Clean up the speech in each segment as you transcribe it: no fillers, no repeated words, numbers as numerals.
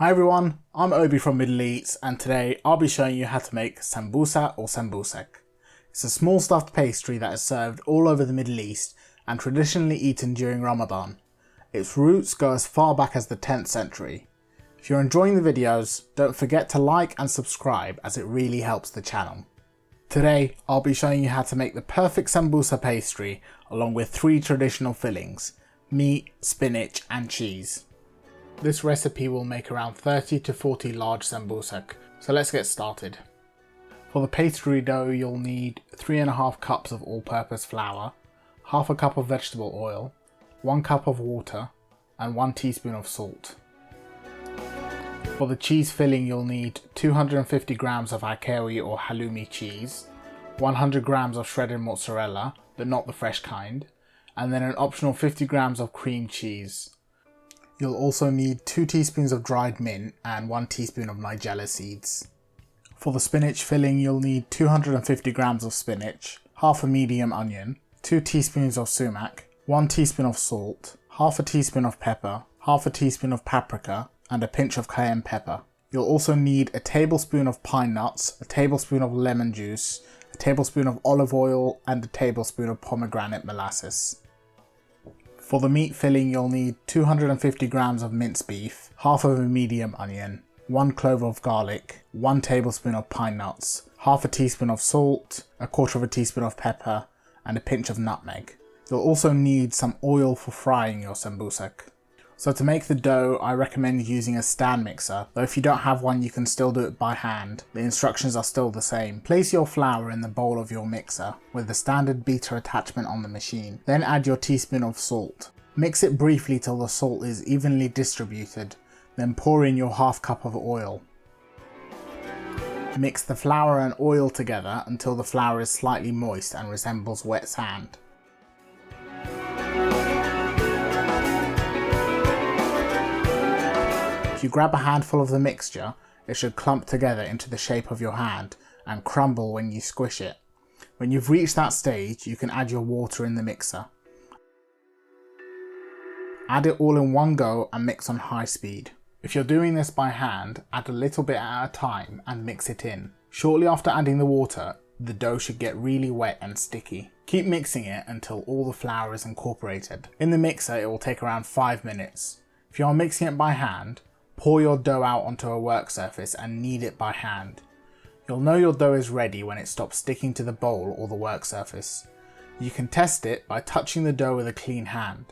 Hi everyone, I'm Obi from Middle East and today I'll be showing you how to make sambusa or sambousek. It's a small stuffed pastry that is served all over the Middle East and traditionally eaten during Ramadan. Its roots go as far back as the 10th century. If you're enjoying the videos, don't forget to like and subscribe as it really helps the channel. Today I'll be showing you how to make the perfect sambusa pastry along with 3 traditional fillings: meat, spinach and cheese. This recipe will make around 30 to 40 large sambousek, so let's get started. For the pastry dough you'll need 3.5 cups of all-purpose flour, half a cup of vegetable oil, 1 cup of water and 1 teaspoon of salt. For the cheese filling you'll need 250 grams of Akkawi or Halloumi cheese, 100 grams of shredded mozzarella, but not the fresh kind, and then an optional 50 grams of cream cheese. You'll also need 2 teaspoons of dried mint and 1 teaspoon of nigella seeds. For the spinach filling you'll need 250 grams of spinach, half a medium onion, 2 teaspoons of sumac, 1 teaspoon of salt, half a teaspoon of pepper, half a teaspoon of paprika, and a pinch of cayenne pepper. You'll also need a tablespoon of pine nuts, a tablespoon of lemon juice, a tablespoon of olive oil, and a tablespoon of pomegranate molasses. For the meat filling you'll need 250 grams of minced beef, half of a medium onion, 1 clove of garlic, 1 tablespoon of pine nuts, half a teaspoon of salt, a quarter of a teaspoon of pepper, and a pinch of nutmeg. You'll also need some oil for frying your sambousek. So to make the dough I recommend using a stand mixer, though if you don't have one you can still do it by hand. The instructions are still the same. Place your flour in the bowl of your mixer with the standard beater attachment on the machine. Then add your teaspoon of salt. Mix it briefly till the salt is evenly distributed, then pour in your half cup of oil. Mix the flour and oil together until the flour is slightly moist and resembles wet sand. If you grab a handful of the mixture, it should clump together into the shape of your hand and crumble when you squish it. When you've reached that stage, you can add your water in the mixer. Add it all in one go and mix on high speed. If you're doing this by hand, add a little bit at a time and mix it in. Shortly after adding the water, the dough should get really wet and sticky. Keep mixing it until all the flour is incorporated. In the mixer it will take around 5 minutes. If you are mixing it by hand, pour your dough out onto a work surface and knead it by hand. You'll know your dough is ready when it stops sticking to the bowl or the work surface. You can test it by touching the dough with a clean hand.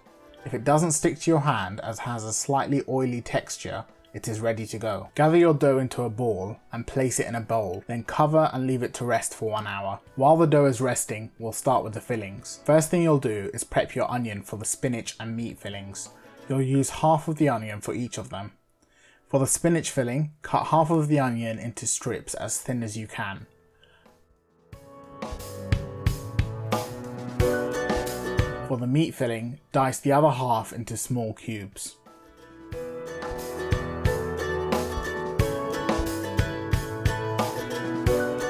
If it doesn't stick to your hand as has a slightly oily texture, it is ready to go. Gather your dough into a ball and place it in a bowl, then cover and leave it to rest for 1 hour. While the dough is resting, we'll start with the fillings. First thing you'll do is prep your onion for the spinach and meat fillings. You'll use half of the onion for each of them. For the spinach filling, cut half of the onion into strips as thin as you can. For the meat filling, dice the other half into small cubes.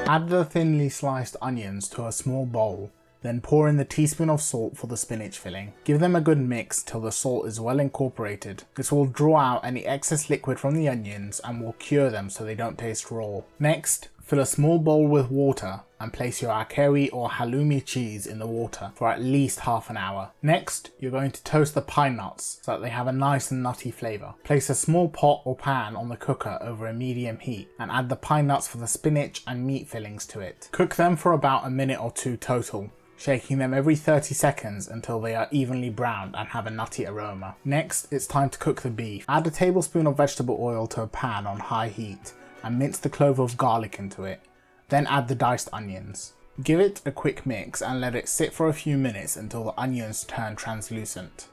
Add the thinly sliced onions to a small bowl. Then pour in the teaspoon of salt for the spinach filling. Give them a good mix till the salt is well incorporated. This will draw out any excess liquid from the onions and will cure them so they don't taste raw. Next, fill a small bowl with water and place your Akkawi or Halloumi cheese in the water for at least half an hour. Next, you're going to toast the pine nuts so that they have a nice and nutty flavour. Place a small pot or pan on the cooker over a medium heat and add the pine nuts for the spinach and meat fillings to it. Cook them for about a minute or 2 total, shaking them every 30 seconds until they are evenly browned and have a nutty aroma. Next, it's time to cook the beef. Add a tablespoon of vegetable oil to a pan on high heat and mince the clove of garlic into it. Then add the diced onions. Give it a quick mix and let it sit for a few minutes until the onions turn translucent.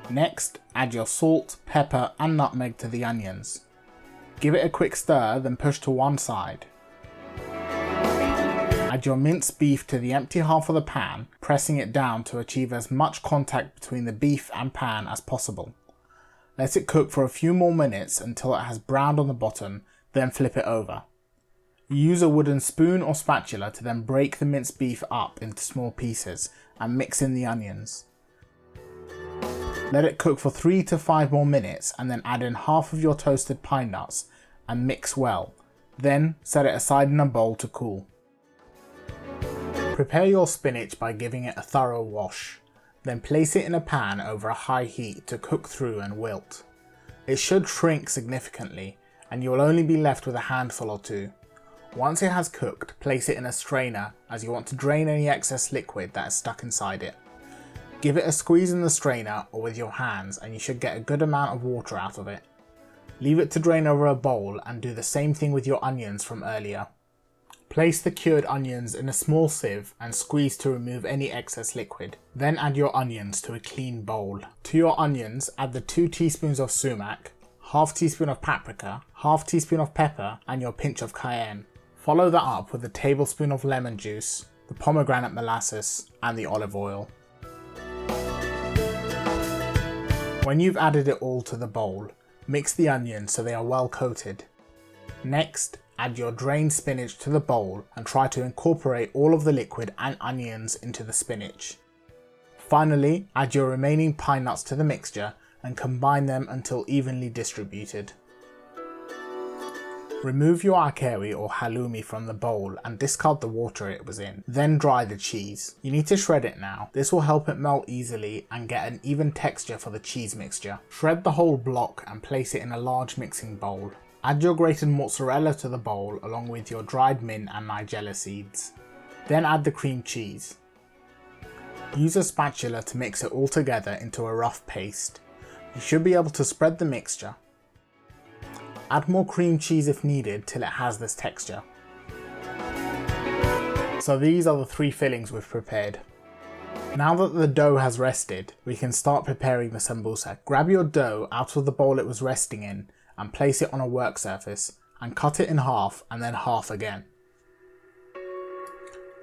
Next, add your salt, pepper and nutmeg to the onions. Give it a quick stir, then push to one side. Add your minced beef to the empty half of the pan, pressing it down to achieve as much contact between the beef and pan as possible. Let it cook for a few more minutes until it has browned on the bottom, then flip it over. Use a wooden spoon or spatula to then break the minced beef up into small pieces and mix in the onions. Let it cook for 3 to 5 more minutes and then add in half of your toasted pine nuts and mix well. Then set it aside in a bowl to cool. Prepare your spinach by giving it a thorough wash. Then place it in a pan over a high heat to cook through and wilt. It should shrink significantly and you will only be left with a handful or two. Once it has cooked, place it in a strainer as you want to drain any excess liquid that is stuck inside it. Give it a squeeze in the strainer or with your hands and you should get a good amount of water out of it. Leave it to drain over a bowl and do the same thing with your onions from earlier. Place the cured onions in a small sieve and squeeze to remove any excess liquid. Then add your onions to a clean bowl. To your onions, add the 2 teaspoons of sumac, half teaspoon of paprika, half teaspoon of pepper and your pinch of cayenne. Follow that up with a tablespoon of lemon juice, the pomegranate molasses and the olive oil. When you've added it all to the bowl, mix the onions so they are well coated. Next, add your drained spinach to the bowl and try to incorporate all of the liquid and onions into the spinach. Finally, add your remaining pine nuts to the mixture and combine them until evenly distributed. Remove your Akkawi or Halloumi from the bowl and discard the water it was in. Then dry the cheese. You need to shred it now. This will help it melt easily and get an even texture for the cheese mixture. Shred the whole block and place it in a large mixing bowl. Add your grated mozzarella to the bowl along with your dried mint and nigella seeds. Then add the cream cheese. Use a spatula to mix it all together into a rough paste. You should be able to spread the mixture. Add more cream cheese if needed till it has this texture. So these are the 3 fillings we've prepared. Now that the dough has rested, we can start preparing the sambusa. Grab your dough out of the bowl it was resting in and place it on a work surface and cut it in half and then half again.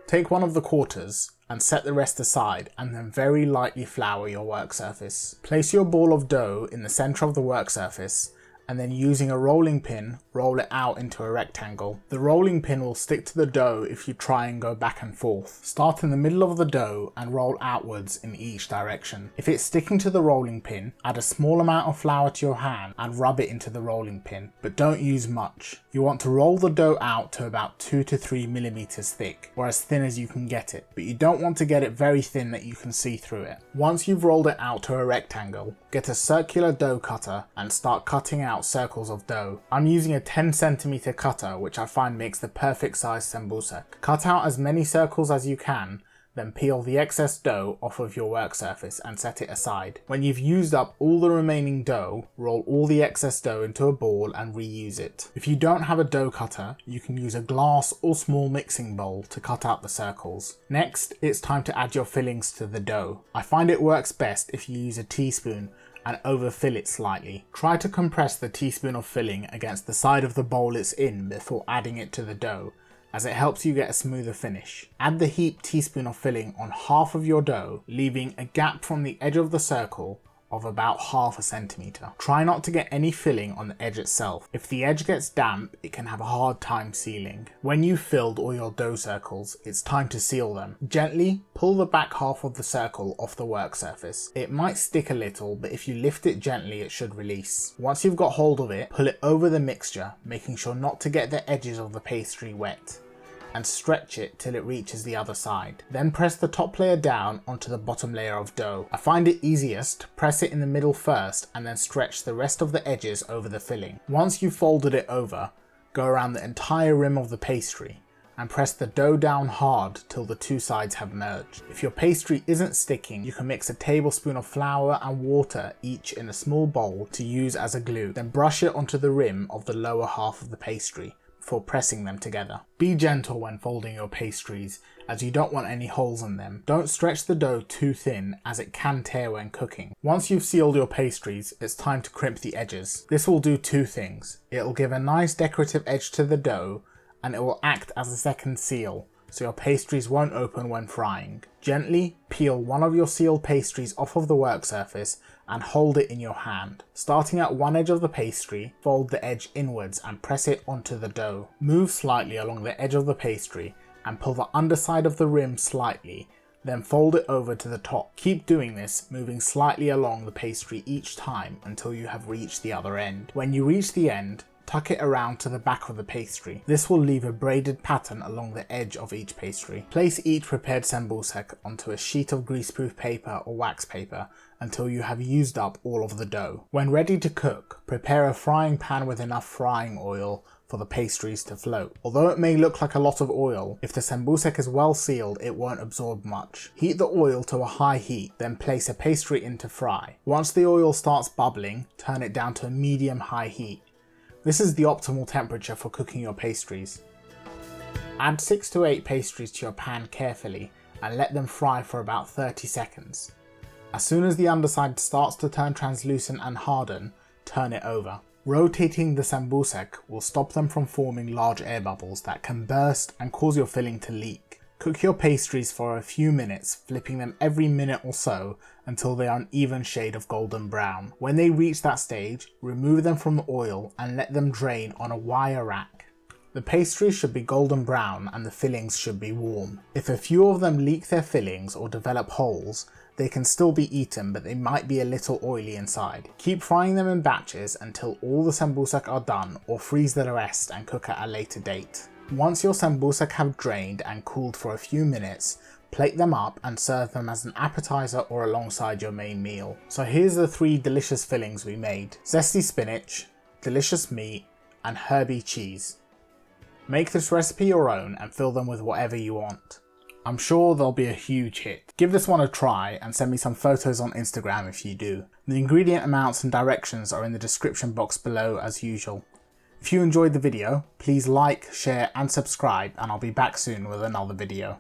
Take one of the quarters and set the rest aside and then very lightly flour your work surface. Place your ball of dough in the centre of the work surface and then using a rolling pin, roll it out into a rectangle. The rolling pin will stick to the dough if you try and go back and forth. Start in the middle of the dough and roll outwards in each direction. If it's sticking to the rolling pin, add a small amount of flour to your hand and rub it into the rolling pin, but don't use much. You want to roll the dough out to about 2 to 3 millimeters thick, or as thin as you can get it, but you don't want to get it very thin that you can see through it. Once you've rolled it out to a rectangle, get a circular dough cutter and start cutting out circles of dough. I'm using a 10cm cutter which I find makes the perfect size sambusa. Cut out as many circles as you can, then peel the excess dough off of your work surface and set it aside. When you've used up all the remaining dough, roll all the excess dough into a ball and reuse it. If you don't have a dough cutter, you can use a glass or small mixing bowl to cut out the circles. Next, it's time to add your fillings to the dough. I find it works best if you use a teaspoon and overfill it slightly. Try to compress the teaspoon of filling against the side of the bowl it's in before adding it to the dough, as it helps you get a smoother finish. Add the heaped teaspoon of filling on half of your dough, leaving a gap from the edge of the circle of about 1/2 centimeter. Try not to get any filling on the edge itself. If the edge gets damp, it can have a hard time sealing. When you've filled all your dough circles, it's time to seal them. Gently pull the back half of the circle off the work surface. It might stick a little, but if you lift it gently, it should release. Once you've got hold of it, pull it over the mixture, making sure not to get the edges of the pastry wet, and stretch it till it reaches the other side. Then press the top layer down onto the bottom layer of dough. I find it easiest to press it in the middle first and then stretch the rest of the edges over the filling. Once you've folded it over, go around the entire rim of the pastry and press the dough down hard till the 2 sides have merged. If your pastry isn't sticking, you can mix a tablespoon of flour and water each in a small bowl to use as a glue. Then brush it onto the rim of the lower half of the pastry before pressing them together. Be gentle when folding your pastries, as you don't want any holes in them. Don't stretch the dough too thin, as it can tear when cooking. Once you've sealed your pastries, it's time to crimp the edges. This will do 2 things. It'll give a nice decorative edge to the dough, and it will act as a second seal, so your pastries won't open when frying. Gently peel one of your sealed pastries off of the work surface and hold it in your hand. Starting at one edge of the pastry, fold the edge inwards and press it onto the dough. Move slightly along the edge of the pastry and pull the underside of the rim slightly Then fold it over to the top. Keep doing this, moving slightly along the pastry each time until you have reached the other end. When you reach the end, tuck it around to the back of the pastry. This will leave a braided pattern along the edge of each pastry. Place each prepared sambousek onto a sheet of greaseproof paper or wax paper until you have used up all of the dough. When ready to cook, prepare a frying pan with enough frying oil for the pastries to float. Although it may look like a lot of oil, if the sambousek is well sealed, it won't absorb much. Heat the oil to a high heat, then place a pastry in to fry. Once the oil starts bubbling, turn it down to a medium-high heat. This is the optimal temperature for cooking your pastries. Add 6 to 8 pastries to your pan carefully and let them fry for about 30 seconds. As soon as the underside starts to turn translucent and harden, turn it over. Rotating the sambousek will stop them from forming large air bubbles that can burst and cause your filling to leak. Cook your pastries for a few minutes, flipping them every minute or so until they are an even shade of golden brown. When they reach that stage, remove them from the oil and let them drain on a wire rack. The pastries should be golden brown and the fillings should be warm. If a few of them leak their fillings or develop holes, they can still be eaten, but they might be a little oily inside. Keep frying them in batches until all the sambousek are done, or freeze the rest and cook at a later date. Once your sambousek have drained and cooled for a few minutes, plate them up and serve them as an appetizer or alongside your main meal. So here's the 3 delicious fillings we made: zesty spinach, delicious meat, and herby cheese. Make this recipe your own and fill them with whatever you want. I'm sure they'll be a huge hit. Give this one a try and send me some photos on Instagram if you do. The ingredient amounts and directions are in the description box below as usual. If you enjoyed the video, please like, share and subscribe, and I'll be back soon with another video.